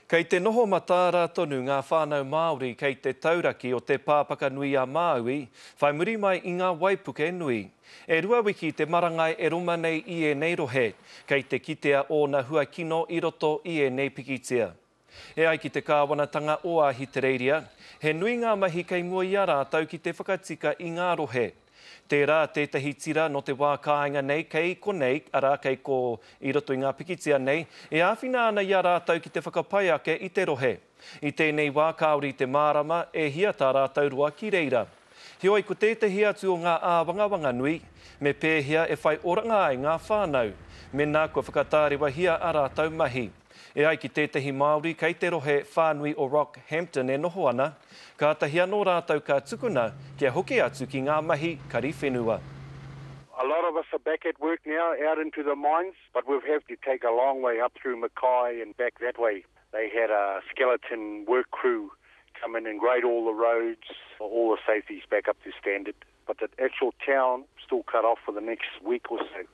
Kei te noho matāra tonu ngā whānau Māori kei te tauraki o te pāpaka nui a Māui, whai muri mai i ngā waipuke nui. E rua wiki te marangai e roma nei i e nei rohe, kei te kitea o na hua kino i roto i e nei pikitia. E ai ki te kāwanatanga o a Hitereiria, he nui ngā mahi kei mua i a rātau ki te whakatika i ngā rohe. Tērā tētahi tira no te wā kāinga nei kei ko nei, ara kei ko i roto i ngā pikitia nei, e āwhina ana i a rātau ki te whakapai ake i te rohe. I tēnei wā kāori te mārama e hia tā rātau roa ki reira. Hioi ko tētahi atu o ngā āwangawanga nui, me pēhia e whai oranga ai ngā whānau, me nā kua whakatārewa hia a rātau mahi. E ai ki tētahi Māori kei te rohe whānui o Rockhampton e noho ana, ka tahi anō rātau ka tukuna kia hoki atu ki ngā mahi kari whenua. A lot of us are back at work now, out into the mines, but we'll have to take a long way up through Mackay and back that way. They had a skeleton work crew come in and grade all the roads, all the safeties back up to standard. But the actual town still cut off for the next week or so.